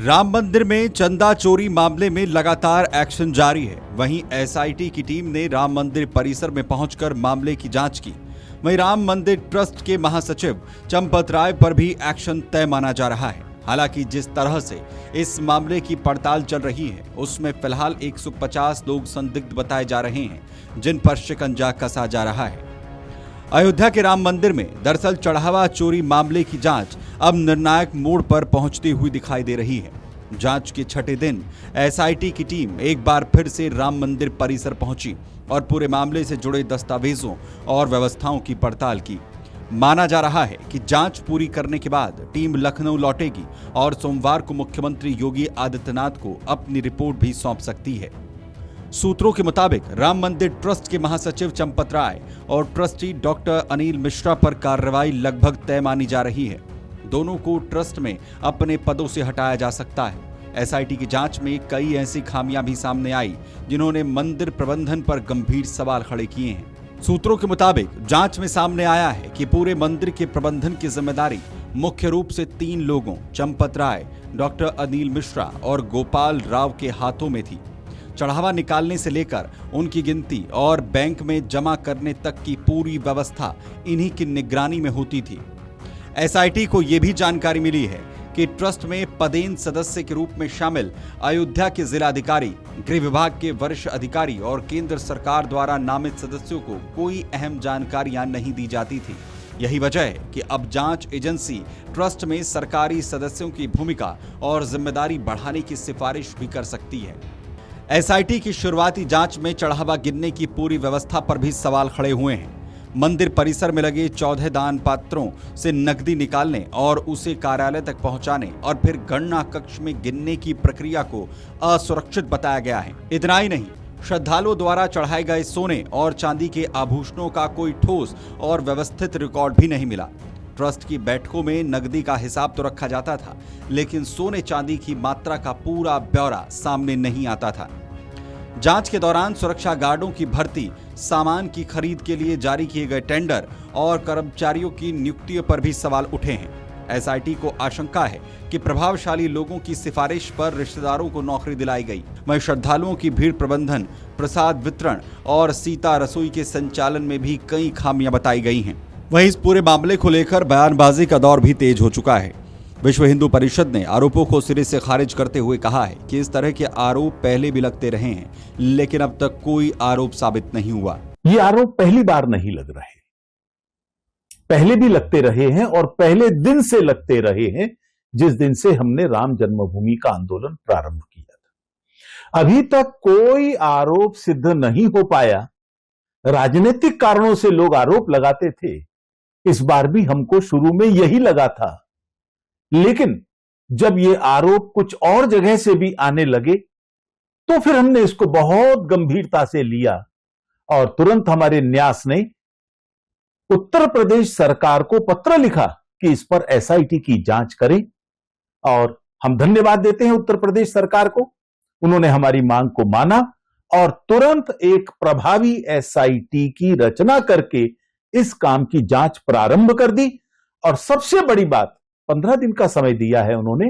राम मंदिर में चंदा चोरी मामले में लगातार एक्शन जारी है। वहीं एसआईटी की टीम ने राम मंदिर परिसर में पहुंचकर मामले की जांच की। वहीं राम मंदिर ट्रस्ट के महासचिव चंपत राय पर भी एक्शन तय माना जा रहा है। हालांकि जिस तरह से इस मामले की पड़ताल चल रही है उसमें फिलहाल 150 लोग संदिग्ध बताए जा रहे हैं, जिन पर शिकंजा कसा जा रहा है। अयोध्या के राम मंदिर में दरअसल चढ़ावा चोरी मामले की जांच अब निर्णायक मोड़ पर पहुंचती हुई दिखाई दे रही है। जांच के छठे दिन एसआईटी की टीम एक बार फिर से राम मंदिर परिसर पहुंची और पूरे मामले से जुड़े दस्तावेजों और व्यवस्थाओं की पड़ताल की। माना जा रहा है कि जांच पूरी करने के बाद टीम लखनऊ लौटेगी और सोमवार को मुख्यमंत्री योगी आदित्यनाथ को अपनी रिपोर्ट भी सौंप सकती है। सूत्रों के मुताबिक राम मंदिर ट्रस्ट के महासचिव चंपत राय और ट्रस्टी डॉक्टर अनिल मिश्रा पर कार्रवाई लगभग तय मानी जा रही है। दोनों को ट्रस्ट में अपने पदों से हटाया जा सकता है। एसआईटी की जांच में कई ऐसी खामियां भी सामने आई जिन्होंने मंदिर प्रबंधन पर गंभीर सवाल खड़े किए हैं। सूत्रों के मुताबिक जांच में सामने आया है कि पूरे मंदिर के प्रबंधन की जिम्मेदारी मुख्य रूप से 3 लोगों चंपत राय, डॉक्टर अनिल मिश्रा और गोपाल राव के हाथों में थी। चढ़ावा निकालने से लेकर उनकी गिनती और बैंक में जमा करने तक की पूरी व्यवस्था इन्हीं की निगरानी में होती थी। एसआईटी को यह भी जानकारी मिली है कि ट्रस्ट में पदेन सदस्य के रूप में शामिल अयोध्या के जिलाधिकारी, गृह विभाग के वरिष्ठ अधिकारी और केंद्र सरकार द्वारा नामित सदस्यों को कोई अहम जानकारियां नहीं दी जाती थी। यही वजह है कि अब जांच एजेंसी ट्रस्ट में सरकारी सदस्यों की भूमिका और जिम्मेदारी बढ़ाने की सिफारिश भी कर सकती है। एसआईटी की शुरुआती जांच में चढ़ावा गिनने की पूरी व्यवस्था पर भी सवाल खड़े हुए हैं। मंदिर परिसर में लगे 14 दान पात्रों से नकदी निकालने और उसे कार्यालय तक पहुंचाने और फिर गणना कक्ष में गिनने की प्रक्रिया को असुरक्षित बताया गया है। इतना ही नहीं, श्रद्धालुओं द्वारा चढ़ाए गए सोने और चांदी के आभूषणों का कोई ठोस और व्यवस्थित रिकॉर्ड भी नहीं मिला। ट्रस्ट की बैठकों में नकदी का हिसाब तो रखा जाता था, लेकिन सोने चांदी की मात्रा का पूरा ब्यौरा सामने नहीं आता था। जांच के दौरान सुरक्षा गार्डों की भर्ती, सामान की खरीद के लिए जारी किए गए टेंडर और कर्मचारियों की नियुक्तियों पर भी सवाल उठे हैं। एसआईटी को आशंका है कि प्रभावशाली लोगों की सिफारिश पर रिश्तेदारों को नौकरी दिलाई गई। वहीं श्रद्धालुओं की भीड़ प्रबंधन, प्रसाद वितरण और सीता रसोई के संचालन में भी कई खामियां बताई गई हैं। वहीं इस पूरे मामले को लेकर बयानबाजी का दौर भी तेज हो चुका है। विश्व हिंदू परिषद ने आरोपों को सिरे से खारिज करते हुए कहा है कि इस तरह के आरोप पहले भी लगते रहे हैं, लेकिन अब तक कोई आरोप साबित नहीं हुआ। ये आरोप पहली बार नहीं लग रहे, पहले भी लगते रहे हैं और पहले दिन से लगते रहे हैं, जिस दिन से हमने राम जन्मभूमि का आंदोलन प्रारंभ किया था। अभी तक कोई आरोप सिद्ध नहीं हो पाया। राजनीतिक कारणों से लोग आरोप लगाते थे। इस बार भी हमको शुरू में यही लगा था, लेकिन जब ये आरोप कुछ और जगह से भी आने लगे तो फिर हमने इसको बहुत गंभीरता से लिया और तुरंत हमारे न्यास ने उत्तर प्रदेश सरकार को पत्र लिखा कि इस पर एसआईटी की जांच करें। और हम धन्यवाद देते हैं उत्तर प्रदेश सरकार को। उन्होंने हमारी मांग को माना और तुरंत एक प्रभावी एसआईटी की रचना करके इस काम की जांच प्रारंभ कर दी। और सबसे बड़ी बात, 15 दिन का समय दिया है उन्होंने।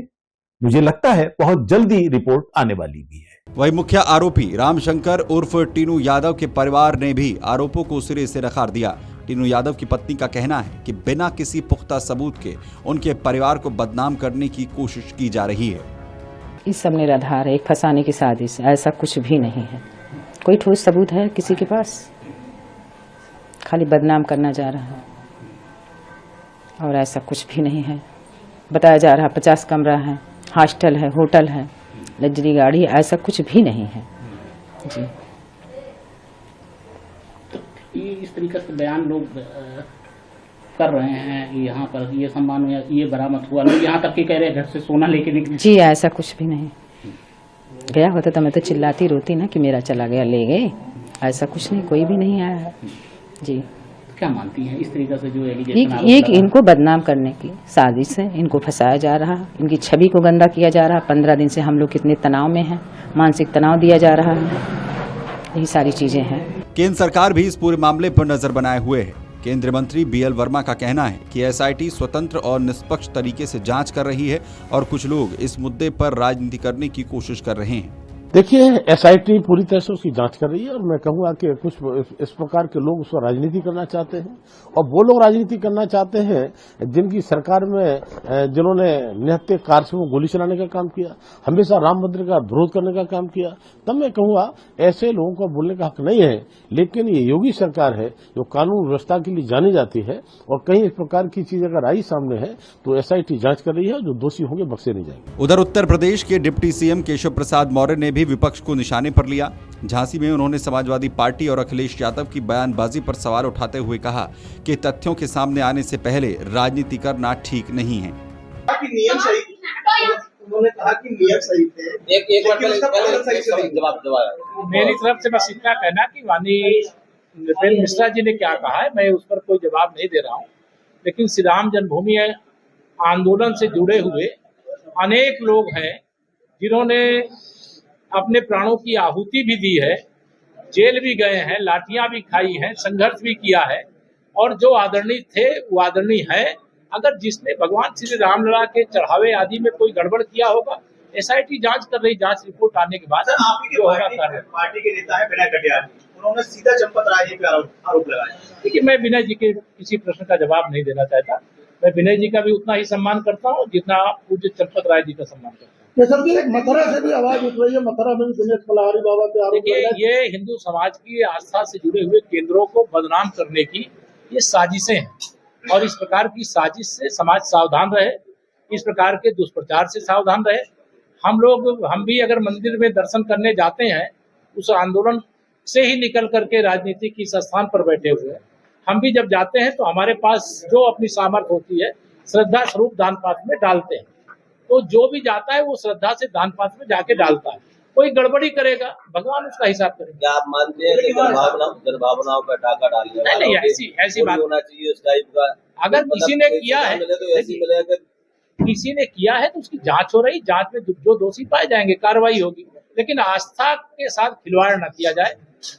मुझे लगता है बहुत जल्दी रिपोर्ट आने वाली भी है। वही मुख्य आरोपी रामशंकर उर्फ टीनू यादव के परिवार ने भी आरोपों को सिरे से नकार दिया। टीनू यादव की पत्नी का कहना है कि बिना किसी पुख्ता सबूत के उनके परिवार को बदनाम करने की कोशिश की जा रही है। इस सब निराधार है, एक फंसाने की साजिश, ऐसा कुछ भी नहीं है। कोई ठोस सबूत है किसी के पास? खाली बदनाम करना जा रहा है और ऐसा कुछ भी नहीं है। बताया जा रहा 50 कमरा है, हॉस्टल है, होटल है, लग्जरी गाड़ी, ऐसा कुछ भी नहीं है जी। ये इस तरीके से बयान लोग कर रहे हैं कि यहाँ पर ये सामान हुआ, ये बरामद हुआ, लोग यहाँ तक कि कह रहे हैं घर से सोना लेके निकले। जी ऐसा कुछ भी नहीं। गया होता तो मैं तो चिल्लाती रोती ना कि मेरा चला गया, ले गए। ऐसा कुछ नहीं, कोई भी नहीं आया है जी। क्या मानती हैं इस तरीके से जो ये इनको बदनाम करने की साजिश है, इनको फंसाया जा रहा, इनकी छवि को गंदा किया जा रहा। 15 दिन से हम लोग कितने तनाव में हैं, मानसिक तनाव दिया जा रहा है, यही सारी चीजें हैं। केंद्र सरकार भी इस पूरे मामले पर नजर बनाए हुए है। केंद्रीय मंत्री BL वर्मा का कहना है कि SIT स्वतंत्र और निष्पक्ष तरीके से जांच कर रही है और कुछ लोग इस मुद्दे पर राजनीति करने की कोशिश कर रहे हैं। देखिए, SIT पूरी तरह से उसकी जांच कर रही है और मैं कहूंगा कि कुछ इस प्रकार के लोग उसको राजनीति करना चाहते हैं और वो लोग राजनीति करना चाहते हैं जिनकी सरकार में जिन्होंने निहत्थे कार से वो गोली चलाने का काम किया, हमेशा राम मंदिर का विरोध करने का काम किया, तब मैं कहूंगा ऐसे लोगों को बोलने का हक नहीं है। लेकिन ये योगी सरकार है जो कानून व्यवस्था के लिए जानी जाती है और कहीं इस प्रकार की चीज अगर आई सामने है तो SIT जांच कर रही है, जो दोषी होंगे बख्शे नहीं जाएंगे। उधर उत्तर प्रदेश के डिप्टी CM केशव प्रसाद मौर्य ने भी विपक्ष को निशाने पर लिया। झांसी में उन्होंने समाजवादी पार्टी और अखिलेश यादव की बयानबाजी पर सवाल उठाते हुए कहा कि तथ्यों के सामने आने से पहले राजनीति करना ठीक नहीं है। नियम सही, उन्होंने कहा कि नियम सही थे। एक बार जवाब मेरी तरफ से बस इतना कहना कि वानी नृपेंद्र मिश्रा जी ने क्या कहा है, मैं उस पर कोई जवाब नहीं दे रहा हूँ। लेकिन श्री राम जन्मभूमि आंदोलन से जुड़े हुए अनेक लोग हैं जिन्होंने अपने प्राणों की आहुति भी दी है, जेल भी गए हैं, लाठियां भी खाई हैं, संघर्ष भी किया है और जो आदरणीय थे वो आदरणीय है। अगर जिसने भगवान श्री रामलला के चढ़ावे आदि में कोई गड़बड़ किया होगा, SIT जांच कर रही, जांच रिपोर्ट आने के बाद जो होगा कार्य। पार्टी के नेता है विनय कटियार, उन्होंने सीधा चंपत राय जी पे आरोप लगाया। देखिए, मैं विनय जी के किसी प्रश्न का जवाब नहीं देना चाहता। मैं विनय जी का भी उतना ही सम्मान करता हूँ जितना पूज्य चंपत राय जी का सम्मान करता हूँ। मथुरा से भी आवाज उठ रही है, मथुरा में भी दिनेश मल्हारी बाबा पे आरोप। देखिए, ये हिंदू समाज की आस्था से जुड़े हुए केंद्रों को बदनाम करने की ये साजिशें हैं और इस प्रकार की साजिश से समाज सावधान रहे, इस प्रकार के दुष्प्रचार से सावधान रहे। हम भी अगर मंदिर में दर्शन करने जाते हैं, उस आंदोलन से ही निकल करके राजनीति की स्थान पर बैठे हुए हैं। हम भी जब जाते हैं तो हमारे पास जो अपनी सामर्थ्य होती है श्रद्धा स्वरूप दान पात्र में डालते हैं। तो जो भी जाता है वो श्रद्धा से दान पात्र में जाके डालता है। कोई गड़बड़ी करेगा, भगवान उसका हिसाब करेगा। क्या आप मानते हैं कि जनभावनाओं पर टाका डालने नहीं, ऐसी बात होना चाहिए इस टाइप का? अगर किसी ने किया है, किसी ने किया है तो उसकी जांच हो रही, जांच में जो दोषी पाए जाएंगे कार्रवाई होगी। लेकिन आस्था के साथ खिलवाड़ न किया जाए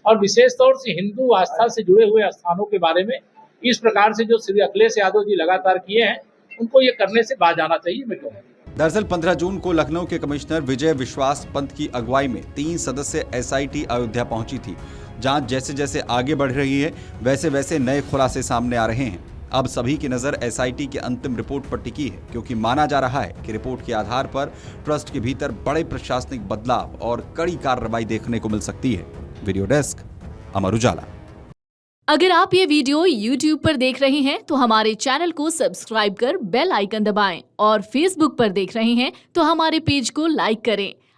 और विशेष तौर से हिंदू आस्था से जुड़े हुए स्थानों के बारे में इस प्रकार से जो श्री अखिलेश यादव जी लगातार किए हैं, उनको ये करने से बाज आना चाहिए। मैं कहूँगा दरअसल 15 जून को लखनऊ के कमिश्नर विजय विश्वास पंत की अगुवाई में 3 सदस्य SIT अयोध्या पहुंची थी। जांच जैसे जैसे आगे बढ़ रही है वैसे वैसे नए खुलासे सामने आ रहे हैं। अब सभी की नजर SIT की अंतिम रिपोर्ट पर टिकी है, क्योंकि माना जा रहा है कि रिपोर्ट के आधार पर ट्रस्ट के भीतर बड़े प्रशासनिक बदलाव और कड़ी कार्रवाई देखने को मिल सकती है। Video desk, Amar Ujala. अगर आप ये वीडियो YouTube पर देख रहे हैं तो हमारे चैनल को सब्सक्राइब कर बेल आइकन दबाएं और Facebook पर देख रहे हैं तो हमारे पेज को लाइक करें।